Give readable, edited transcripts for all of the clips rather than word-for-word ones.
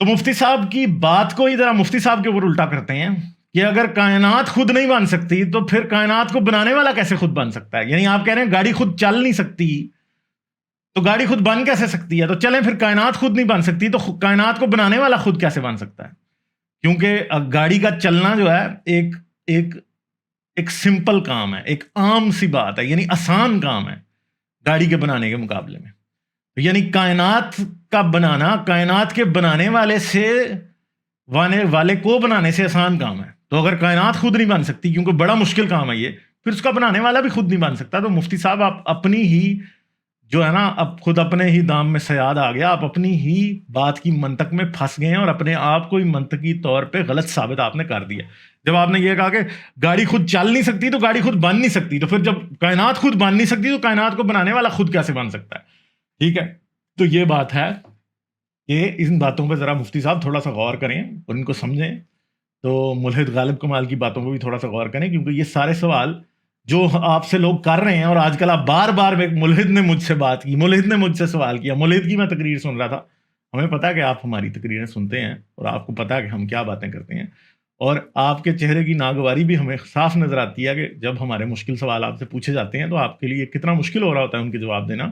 تو مفتی صاحب کی بات کو ذرا مفتی صاحب کے اوپر الٹا کرتے ہیں کہ اگر کائنات خود نہیں بن سکتی تو پھر کائنات کو بنانے والا کیسے خود بن سکتا ہے؟ یعنی آپ کہہ رہے ہیں گاڑی خود چل نہیں سکتی تو گاڑی خود بن کیسے سکتی ہے؟ تو چلیں پھر کائنات خود نہیں بن سکتی تو کائنات کو بنانے والا خود کیسے بن سکتا ہے؟ کیونکہ گاڑی کا چلنا جو ہے ایک سمپل کام ہے، ایک عام سی بات ہے، یعنی آسان کام ہے گاڑی کے بنانے کے مقابلے میں. یعنی کائنات کا بنانا کائنات کے بنانے والے کو بنانے سے آسان کام ہے. تو اگر کائنات خود نہیں بن سکتی کیونکہ بڑا مشکل کام ہے یہ، پھر اس کا بنانے والا بھی خود نہیں بن سکتا. تو مفتی صاحب آپ اپنی ہی جو ہے نا، اب خود اپنے ہی دام میں صیاد آ گیا، آپ اپنی ہی بات کی منطق میں پھنس گئے ہیں اور اپنے آپ کو ہی منطقی طور پہ غلط ثابت آپ نے کر دیا. جب آپ نے یہ کہا کہ گاڑی خود چل نہیں سکتی تو گاڑی خود بن نہیں سکتی، تو پھر جب کائنات خود بن نہیں سکتی تو کائنات کو بنانے والا خود کیسے بن سکتا ہے؟ ٹھیک ہے، تو یہ بات ہے کہ ان باتوں پہ ذرا مفتی صاحب تھوڑا سا غور کریں اور ان کو سمجھیں. تو ملحد غالب کمال کی باتوں پہ بھی تھوڑا سا غور کریں، کیونکہ یہ سارے سوال جو آپ سے لوگ کر رہے ہیں، اور آج کل آپ بار بار ملحد نے مجھ سے بات کی، ملحد نے مجھ سے سوال کیا، ملحد کی میں تقریر سن رہا تھا. ہمیں پتا ہے کہ آپ ہماری تقریریں سنتے ہیں اور آپ کو پتا ہے کہ ہم کیا باتیں کرتے ہیں، اور آپ کے چہرے کی ناگواری بھی ہمیں صاف نظر آتی ہے کہ جب ہمارے مشکل سوال آپ سے پوچھے جاتے ہیں تو آپ کے لیے کتنا مشکل ہو رہا ہوتا ہے ان کے جواب دینا.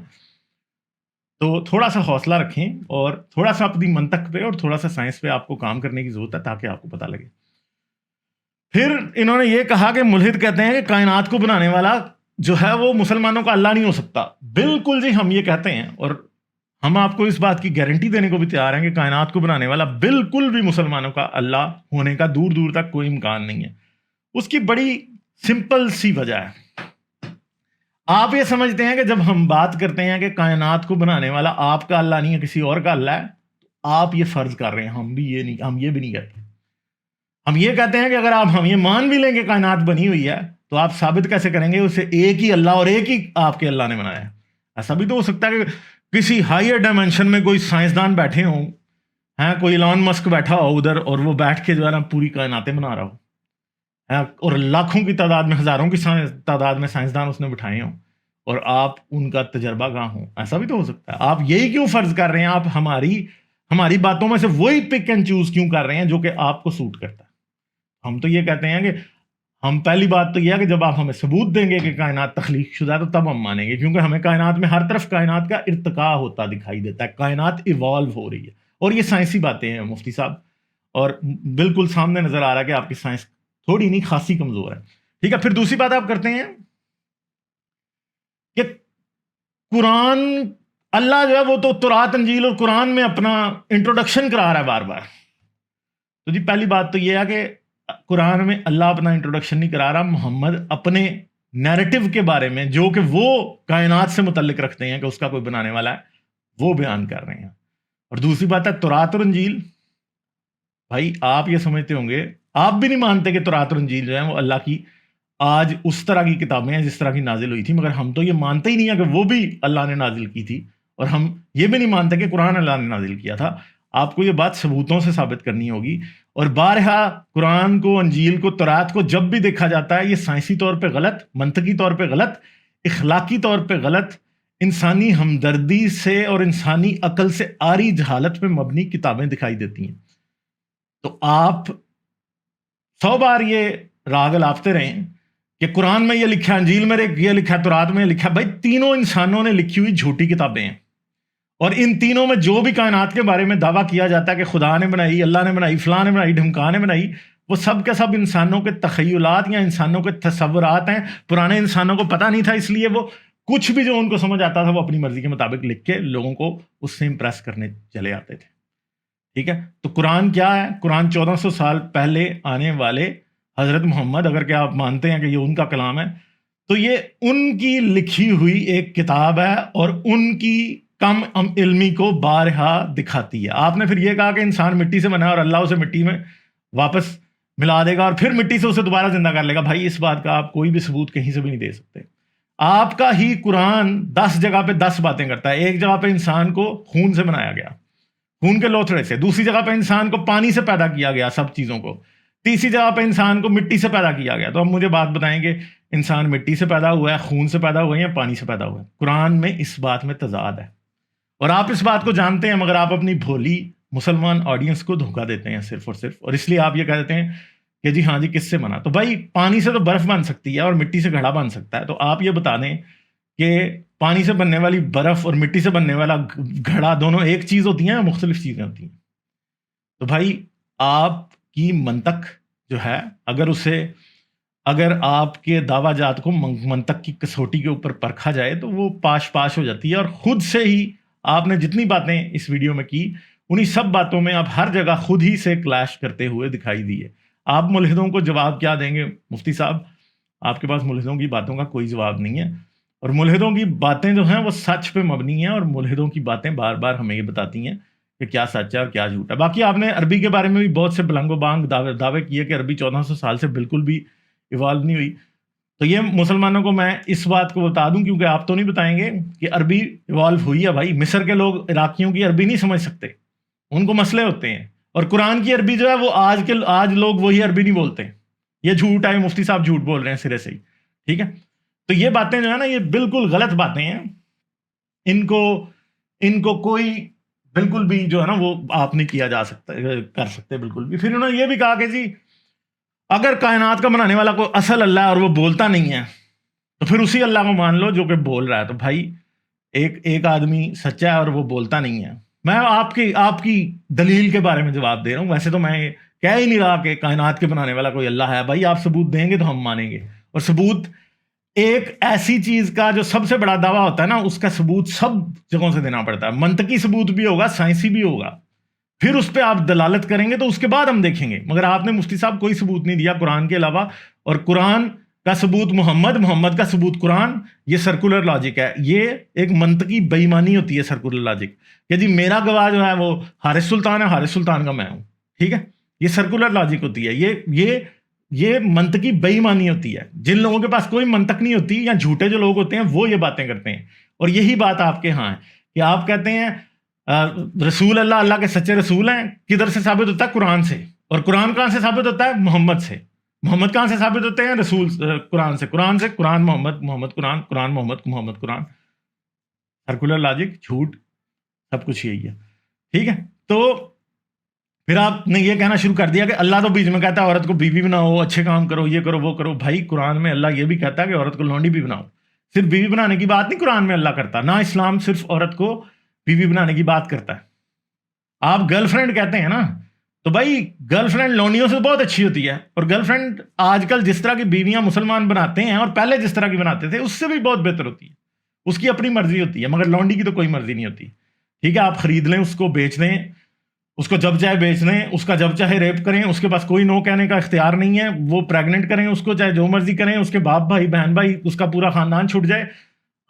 تو تھوڑا سا حوصلہ رکھیں اور تھوڑا سا اپنی منطق پہ اور تھوڑا سا سائنس پہ آپ کو کام کرنے کی ضرورت ہے تاکہ آپ کو پتہ لگے. پھر انہوں نے یہ کہا کہ ملحد کہتے ہیں کہ کائنات کو بنانے والا جو ہے وہ مسلمانوں کا اللہ نہیں ہو سکتا. بالکل جی، ہم یہ کہتے ہیں اور ہم آپ کو اس بات کی گارنٹی دینے کو بھی تیار ہیں کہ کائنات کو بنانے والا بالکل بھی مسلمانوں کا اللہ ہونے کا دور دور تک کوئی امکان نہیں ہے. اس کی بڑی سمپل سی وجہ ہے. آپ یہ سمجھتے ہیں کہ جب ہم بات کرتے ہیں کہ کائنات کو بنانے والا آپ کا اللہ نہیں ہے، کسی اور کا اللہ ہے، تو آپ یہ فرض کر رہے ہیں. ہم یہ بھی نہیں کہتے. ہم یہ کہتے ہیں کہ اگر ہم یہ مان بھی لیں کہ کائنات بنی ہوئی ہے تو آپ ثابت کیسے کریں گے اسے ایک ہی اللہ اور ایک ہی آپ کے اللہ نے بنایا ہے؟ ایسا بھی تو ہو سکتا ہے کہ کسی ہائر ڈائمینشن میں کوئی سائنسدان بیٹھے ہوں، کوئی ایلان مسک بیٹھا ہو ادھر اور وہ بیٹھ کے جو ہے نا پوری کائناتیں بنا رہا ہو، اور لاکھوں کی تعداد میں، ہزاروں کی تعداد میں سائنسدان اس نے بٹھائے ہوں اور آپ ان کا تجربہ گاہ ہوں. ایسا بھی تو ہو سکتا ہے. آپ یہی کیوں فرض کر رہے ہیں؟ آپ ہماری باتوں میں سے وہی پک اینڈ چوز کیوں کر رہے ہیں جو کہ آپ کو سوٹ کرتا ہے؟ ہم تو یہ کہتے ہیں کہ ہم پہلی بات تو یہ ہے کہ جب آپ ہمیں ثبوت دیں گے کہ کائنات تخلیق شدہ ہے تو تب ہم مانیں گے، کیونکہ ہمیں کائنات میں ہر طرف کائنات کا ارتقاء ہوتا دکھائی دیتا ہے، کائنات ایوالو ہو رہی ہے. اور یہ سائنسی باتیں ہیں مفتی صاحب، اور بالکل سامنے نظر آ رہا ہے کہ آپ کی سائنس تھوڑی نہیں خاصی کمزور ہے. ٹھیک ہے، پھر دوسری بات آپ کرتے ہیں کہ قرآن، اللہ جو ہے وہ تو تورات انجیل اور قرآن میں اپنا انٹروڈکشن کرا رہا ہے بار بار. تو جی پہلی بات تو یہ ہے کہ قرآن میں اللہ اپنا انٹروڈکشن نہیں کرا رہا، محمد اپنے نیریٹو کے بارے میں جو کہ وہ کائنات سے متعلق رکھتے ہیں کہ اس کا کوئی بنانے والا ہے وہ بیان کر رہے ہیں. اور دوسری بات ہے تورات اور انجیل. بھائی آپ یہ سمجھتے ہوں گے، آپ بھی نہیں مانتے کہ تورات اور انجیل جو ہے وہ اللہ کی آج اس طرح کی کتابیں ہیں جس طرح کی نازل ہوئی تھی، مگر ہم تو یہ مانتے ہی نہیں ہیں کہ وہ بھی اللہ نے نازل کی تھی، اور ہم یہ بھی نہیں مانتے کہ قرآن اللہ نے نازل کیا تھا. آپ کو یہ بات ثبوتوں سے ثابت کرنی ہوگی. اور بارہا قرآن کو، انجیل کو، تورات کو جب بھی دیکھا جاتا ہے یہ سائنسی طور پہ غلط، منطقی طور پہ غلط، اخلاقی طور پہ غلط، انسانی ہمدردی سے اور انسانی عقل سے آری جہالت پہ مبنی کتابیں دکھائی دیتی ہیں. تو آپ 100 بار یہ راگ الاپتے رہیں کہ قرآن میں یہ لکھا، انجیل میں یہ لکھا، تورات میں یہ لکھا. بھائی تینوں انسانوں نے لکھی ہوئی جھوٹی کتابیں ہیں، اور ان تینوں میں جو بھی کائنات کے بارے میں دعویٰ کیا جاتا ہے کہ خدا نے بنائی، اللہ نے بنائی، فلاں نے بنائی، ڈھمکا نے بنائی، وہ سب کے سب انسانوں کے تخیلات یا انسانوں کے تصورات ہیں. پرانے انسانوں کو پتہ نہیں تھا، اس لیے وہ کچھ بھی جو ان کو سمجھ آتا تھا وہ اپنی مرضی کے مطابق لکھ کے لوگوں کو اس سے امپریس کرنے چلے آتے تھے. ٹھیک ہے، تو قرآن کیا ہے؟ قرآن 1400 سال پہلے آنے والے حضرت محمد، اگر کہ آپ مانتے ہیں کہ یہ ان کا کلام ہے، تو یہ ان کی لکھی ہوئی ایک کتاب ہے اور ان کی کم علمی کو بارہا دکھاتی ہے. آپ نے پھر یہ کہا کہ انسان مٹی سے بنا ہے اور اللہ اسے مٹی میں واپس ملا دے گا اور پھر مٹی سے اسے دوبارہ زندہ کر لے گا. بھائی اس بات کا آپ کوئی بھی ثبوت کہیں سے بھی نہیں دے سکتے. آپ کا ہی قرآن 10 جگہ پہ 10 باتیں کرتا ہے. ایک جگہ پہ انسان کو خون سے بنایا گیا، خون کے لوتھڑے سے. دوسری جگہ پہ انسان کو پانی سے پیدا کیا گیا، سب چیزوں کو. تیسری جگہ پہ انسان کو مٹی سے پیدا کیا گیا. تو اب مجھے بات بتائیں کہ انسان مٹی سے پیدا ہوا ہے، خون سے پیدا ہوا ہے یا پانی سے پیدا ہوا ہے؟ قرآن میں اس بات میں تضاد ہے اور آپ اس بات کو جانتے ہیں، مگر آپ اپنی بھولی مسلمان آڈینس کو دھوکہ دیتے ہیں صرف اور صرف، اور اس لیے آپ یہ کہہ دیتے ہیں کہ جی ہاں جی کس سے بنا؟ تو بھائی پانی سے تو برف بن سکتی ہے اور مٹی سے گھڑا بن سکتا ہے، تو آپ یہ بتا دیں کہ پانی سے بننے والی برف اور مٹی سے بننے والا گھڑا دونوں ایک چیز ہوتی ہیں یا مختلف چیزیں ہوتی ہیں؟ تو بھائی آپ کی منطق جو ہے اگر آپ کے دعویٰ جات کو منطق کی کسوٹی کے اوپر پرکھا جائے تو وہ پاش ہو جاتی ہے، اور خود سے ہی آپ نے جتنی باتیں اس ویڈیو میں کی انہی سب باتوں میں آپ ہر جگہ خود ہی سے کلیش کرتے ہوئے دکھائی دیے۔ آپ ملحدوں کو جواب کیا دیں گے؟ مفتی صاحب آپ کے پاس ملحدوں کی باتوں کا کوئی جواب نہیں ہے، اور ملحدوں کی باتیں جو ہیں وہ سچ پہ مبنی ہیں، اور ملحدوں کی باتیں بار بار ہمیں یہ بتاتی ہیں کہ کیا سچ ہے اور کیا جھوٹ ہے۔ باقی آپ نے عربی کے بارے میں بھی بہت سے بلنگ و بانگ دعوے کیے کہ عربی 1400 سال سے بالکل بھی ایوالو نہیں ہوئی، تو یہ مسلمانوں کو میں اس بات کو بتا دوں، کیونکہ آپ تو نہیں بتائیں گے کہ عربی ایوالو ہوئی ہے۔ بھائی مصر کے لوگ عراقیوں کی عربی نہیں سمجھ سکتے، ان کو مسئلے ہوتے ہیں، اور قرآن کی عربی جو ہے وہ آج لوگ وہی عربی نہیں بولتے۔ یہ جھوٹ ہے، مفتی صاحب جھوٹ بول رہے ہیں سرے سے ہی، ٹھیک ہے؟ تو یہ باتیں جو ہے نا یہ بالکل غلط باتیں ہیں، ان کو کوئی بالکل بھی جو ہے نا وہ آپ نہیں کر سکتے بالکل بھی۔ پھر انہوں نے یہ بھی کہا کہ جی اگر کائنات کا بنانے والا کوئی اصل اللہ ہے اور وہ بولتا نہیں ہے تو پھر اسی اللہ کو مان لو جو کہ بول رہا ہے۔ تو بھائی ایک آدمی سچا ہے اور وہ بولتا نہیں ہے، میں آپ کی دلیل کے بارے میں جواب دے رہا ہوں، ویسے تو میں کہہ ہی نہیں رہا کہ کائنات کے بنانے والا کوئی اللہ ہے۔ بھائی آپ ثبوت دیں گے تو ہم مانیں گے، اور ثبوت ایک ایسی چیز کا جو سب سے بڑا دعویٰ ہوتا ہے نا اس کا ثبوت سب جگہوں سے دینا پڑتا ہے، منطقی ثبوت بھی ہوگا، سائنسی بھی ہوگا، پھر اس پہ آپ دلالت کریں گے تو اس کے بعد ہم دیکھیں گے۔ مگر آپ نے مفتی صاحب کوئی ثبوت نہیں دیا قرآن کے علاوہ، اور قرآن کا ثبوت محمد کا ثبوت قرآن، یہ سرکولر لاجک ہے، یہ ایک منطقی بے ایمانی ہوتی ہے سرکولر لاجک کہ جی میرا گواہ جو ہے وہ حارث سلطان ہے، حارث سلطان کا میں ہوں، ٹھیک ہے؟ یہ سرکولر لاجک ہوتی ہے، یہ منطقی بے ایمانی ہوتی ہے۔ جن لوگوں کے پاس کوئی منطق نہیں ہوتی یا جھوٹے جو لوگ ہوتے ہیں وہ یہ باتیں کرتے ہیں، اور یہی بات آپ کے ہاں ہے کہ آپ کہتے ہیں رسول اللہ کے سچے رسول ہیں، کدھر سے ثابت ہوتا ہے؟ قرآن سے، اور قرآن کہاں سے ثابت ہوتا ہے؟ محمد سے۔ محمد کہاں سے ثابت ہوتے ہیں؟ رسول قرآن سے، قرآن محمد قرآن محمد قرآن، سرکولر لاجک، جھوٹ، سب کچھ یہی ہے، ٹھیک ہے؟ تو پھر آپ نے یہ کہنا شروع کر دیا کہ اللہ تو بیچ میں کہتا ہے عورت کو بیوی بناؤ، اچھے کام کرو، یہ کرو وہ کرو۔ بھائی قرآن میں اللہ یہ بھی کہتا ہے کہ عورت کو لونڈی بھی بناؤ، صرف بیوی بنانے کی بات نہیں قرآن میں اللہ کرتا، نہ اسلام صرف عورت کو بیوی بنانے کی بات کرتا ہے۔ آپ گرل فرینڈ کہتے ہیں نا، تو بھائی گرل فرینڈ لونڈیوں سے بہت اچھی ہوتی ہے، اور گرل فرینڈ آج کل جس طرح کی بیویاں مسلمان بناتے ہیں اور پہلے جس طرح کی بناتے تھے اس سے بھی بہت بہتر ہوتی ہے، اس کی اپنی مرضی ہوتی ہے، مگر لونڈی کی تو کوئی مرضی نہیں ہوتی، ٹھیک ہے؟ آپ خرید لیں، اس کو بیچ دیں، اس کو جب چاہے بیچ دیں، اس کا جب چاہے ریپ کریں، اس کے پاس کوئی نو کہنے کا اختیار نہیں ہے، وہ پریگننٹ کریں اس کو، چاہے جو مرضی کریں، اس کے باپ بھائی بہن بھائی اس کا پورا خاندان چھوٹ جائے،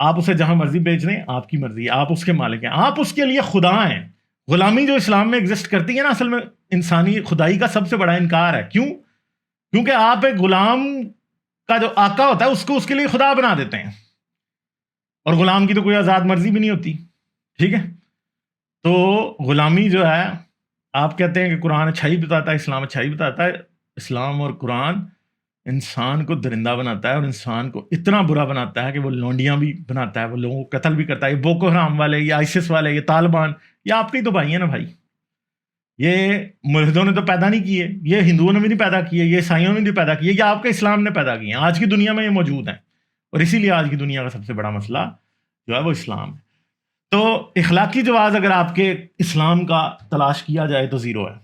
آپ اسے جہاں مرضی بیچ دیں، آپ کی مرضی ہے، آپ اس کے مالک ہیں، آپ اس کے لیے خدا ہیں۔ غلامی جو اسلام میں ایگزسٹ کرتی ہے نا اصل میں انسانی خدائی کا سب سے بڑا انکار ہے۔ کیوں؟ کیونکہ آپ ایک غلام کا جو آقا ہوتا ہے اس کو اس کے لیے خدا بنا دیتے ہیں، اور غلام کی تو کوئی آزاد مرضی بھی نہیں ہوتی، ٹھیک ہے؟ تو غلامی جو ہے، آپ کہتے ہیں کہ قرآن اچھائی بتاتا ہے، اسلام اچھائی بتاتا ہے، اسلام اور قرآن انسان کو درندہ بناتا ہے اور انسان کو اتنا برا بناتا ہے کہ وہ لونڈیاں بھی بناتا ہے، وہ لوگوں کو قتل بھی کرتا ہے۔ یہ بوکو حرام والے، یہ آئسس والے، یہ طالبان، یہ آپ کے ہی تو بھائی ہیں نا بھائی، یہ ملحدوں نے تو پیدا نہیں کیے، یہ ہندوؤں نے بھی نہیں پیدا کیے، یہ عیسائیوں نے بھی پیدا کیے، یہ آپ کے اسلام نے پیدا کیے ہیں، آج کی دنیا میں یہ موجود ہیں، اور اسی لیے آج کی دنیا کا سب سے بڑا مسئلہ جو ہے وہ اسلام ہے۔ تو اخلاقی جواز اگر آپ کے اسلام کا تلاش کیا جائے تو زیرو ہے۔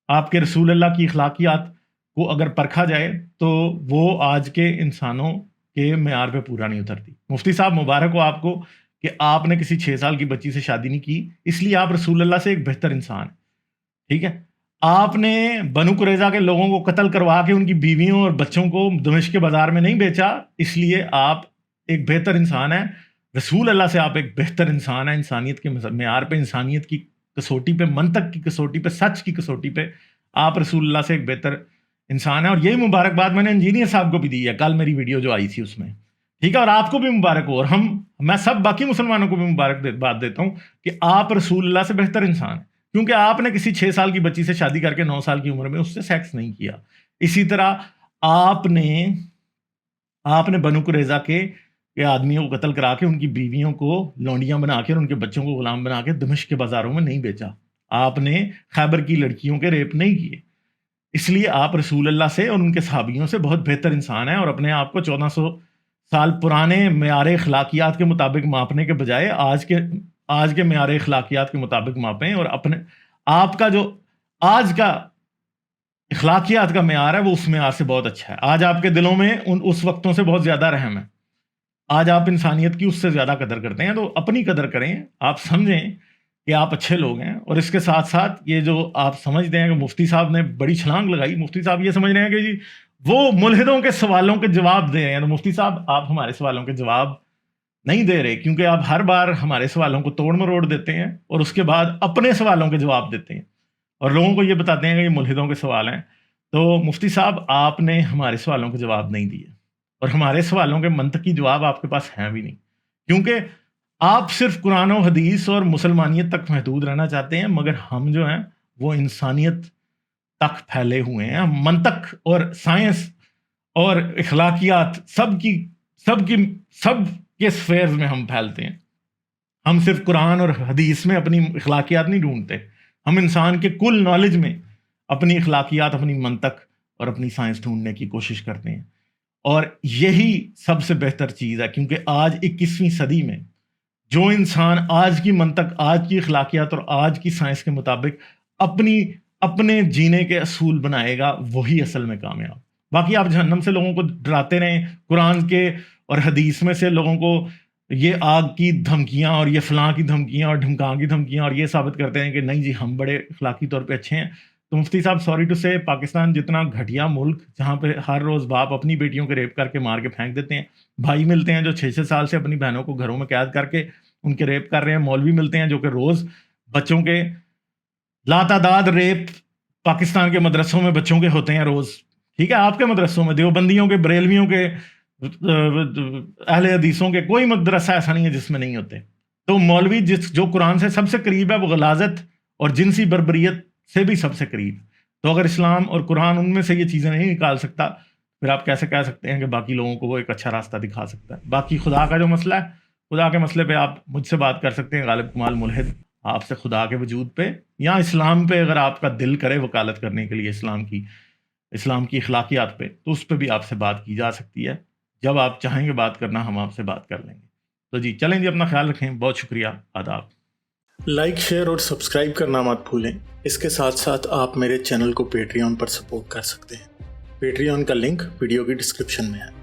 آپ کے رسول اللہ کی اخلاقیات کو اگر پرکھا جائے تو وہ آج کے انسانوں کے معیار پہ پورا نہیں اترتی۔ مفتی صاحب مبارک ہو آپ کو کہ آپ نے کسی 6 سال کی بچی سے شادی نہیں کی، اس لیے آپ رسول اللہ سے ایک بہتر انسان ہیں، ٹھیک ہے؟ آپ نے بنو قریظہ کے لوگوں کو قتل کروا کے ان کی بیویوں اور بچوں کو دمشق کے بازار میں نہیں بیچا، اس لیے آپ ایک بہتر انسان ہیں۔ رسول اللہ سے آپ ایک بہتر انسان ہیں، انسانیت کے معیار پہ، انسانیت کی کسوٹی پہ، منطق کی کسوٹی پہ، سچ کی کسوٹی پہ آپ رسول اللہ سے ایک بہتر انسان ہے، اور یہی مبارکباد میں نے انجینئر صاحب کو بھی دی ہے، کل میری ویڈیو جو آئی تھی اس میں، ٹھیک ہے؟ اور آپ کو بھی مبارک ہو، اور میں سب باقی مسلمانوں کو بھی مبارکباد دیتا ہوں کہ آپ رسول اللہ سے بہتر انسان ہیں، کیونکہ آپ نے کسی 6 سال کی بچی سے شادی کر کے 9 سال کی عمر میں اس سے سیکس نہیں کیا۔ اسی طرح آپ نے بنو قریظہ کے آدمیوں کو قتل کرا کے ان کی بیویوں کو لونڈیاں بنا کے اور ان کے بچوں کو غلام بنا کے دمشق کے بازاروں میں نہیں بیچا، آپ نے خیبر کی لڑکیوں کے ریپ نہیں کیے، اس لیے آپ رسول اللہ سے اور ان کے صحابیوں سے بہت بہتر انسان ہیں، اور اپنے آپ کو 1400 سال پرانے معیار اخلاقیات کے مطابق ماپنے کے بجائے آج کے معیار اخلاقیات کے مطابق ماپیں، اور اپنے آپ کا جو آج کا اخلاقیات کا معیار ہے وہ اس معیار سے بہت اچھا ہے۔ آج آپ کے دلوں میں اس وقتوں سے بہت زیادہ رحم ہے، آج آپ انسانیت کی اس سے زیادہ قدر کرتے ہیں، تو اپنی قدر کریں، آپ سمجھیں کہ آپ اچھے لوگ ہیں۔ اور اس کے ساتھ ساتھ یہ جو آپ سمجھتے ہیں کہ مفتی صاحب نے بڑی چھلانگ لگائی، مفتی صاحب یہ سمجھ رہے ہیں کہ جی وہ ملحدوں کے سوالوں کے جواب دے رہے ہیں، تو مفتی صاحب آپ ہمارے سوالوں کے جواب نہیں دے رہے، کیونکہ آپ ہر بار ہمارے سوالوں کو توڑ مروڑ دیتے ہیں اور اس کے بعد اپنے سوالوں کے جواب دیتے ہیں اور لوگوں کو یہ بتاتے ہیں کہ یہ ملحدوں کے سوال ہیں۔ تو مفتی صاحب آپ نے ہمارے سوالوں کے جواب نہیں دیے، اور ہمارے سوالوں کے منطقی جواب آپ کے پاس ہیں بھی نہیں، کیونکہ آپ صرف قرآن و حدیث اور مسلمانیت تک محدود رہنا چاہتے ہیں، مگر ہم جو ہیں وہ انسانیت تک پھیلے ہوئے ہیں۔ ہم منطق اور سائنس اور اخلاقیات سب کے سفیئرز میں ہم پھیلتے ہیں۔ ہم صرف قرآن اور حدیث میں اپنی اخلاقیات نہیں ڈھونڈتے، ہم انسان کے کل نالج میں اپنی اخلاقیات، اپنی منطق اور اپنی سائنس ڈھونڈنے کی کوشش کرتے ہیں، اور یہی سب سے بہتر چیز ہے، کیونکہ آج 21ویں صدی میں جو انسان آج کی منطق، آج کی اخلاقیات اور آج کی سائنس کے مطابق اپنے جینے کے اصول بنائے گا، وہی اصل میں کامیاب۔ باقی آپ جہنم سے لوگوں کو ڈراتے رہیں، قرآن کے اور حدیث میں سے لوگوں کو یہ آگ کی دھمکیاں اور یہ فلاں کی دھمکیاں اور ڈھمکاں کی دھمکیاں اور یہ ثابت کرتے ہیں کہ نہیں جی ہم بڑے اخلاقی طور پہ اچھے ہیں، تو مفتی صاحب سوری ٹو سے پاکستان جتنا گھٹیا ملک، جہاں پہ ہر روز باپ اپنی بیٹیوں کے ریپ کر کے مار کے پھینک دیتے ہیں، بھائی ملتے ہیں جو 6 سال سے اپنی بہنوں کو گھروں میں قید کر کے ان کے ریپ کر رہے ہیں، مولوی ملتے ہیں جو کہ روز بچوں کے لاتعداد ریپ پاکستان کے مدرسوں میں بچوں کے ہوتے ہیں روز، ٹھیک ہے، آپ کے مدرسوں میں، دیوبندیوں کے، بریلویوں کے، اہل حدیثوں کے، کوئی مدرسہ ایسا نہیں ہے جس میں نہیں ہوتے۔ تو مولوی جو قرآن سے سب سے قریب ہے وہ غلاظت اور جنسی بربریت سے بھی سب سے قریب، تو اگر اسلام اور قرآن ان میں سے یہ چیزیں نہیں نکال سکتا، پھر آپ کیسے کہہ سکتے ہیں کہ باقی لوگوں کو وہ ایک اچھا راستہ دکھا سکتا ہے؟ باقی خدا کا جو مسئلہ ہے، خدا کے مسئلے پہ آپ مجھ سے بات کر سکتے ہیں، غالب کمال ملحد آپ سے خدا کے وجود پہ یا اسلام پہ اگر آپ کا دل کرے وکالت کرنے کے لیے اسلام کی اخلاقیات پہ، تو اس پہ بھی آپ سے بات کی جا سکتی ہے۔ جب آپ چاہیں گے بات کرنا، ہم آپ سے بات کر لیں گے۔ تو جی چلیں جی، اپنا خیال رکھیں، بہت شکریہ، آداب۔ لائک، شیئر اور سبسکرائب کرنا مت بھولیں۔ اس کے ساتھ ساتھ آپ میرے چینل کو پیٹریون پر سپورٹ کر سکتے ہیں۔ پیٹریون کا لنک ویڈیو کی ڈسکرپشن میں ہے۔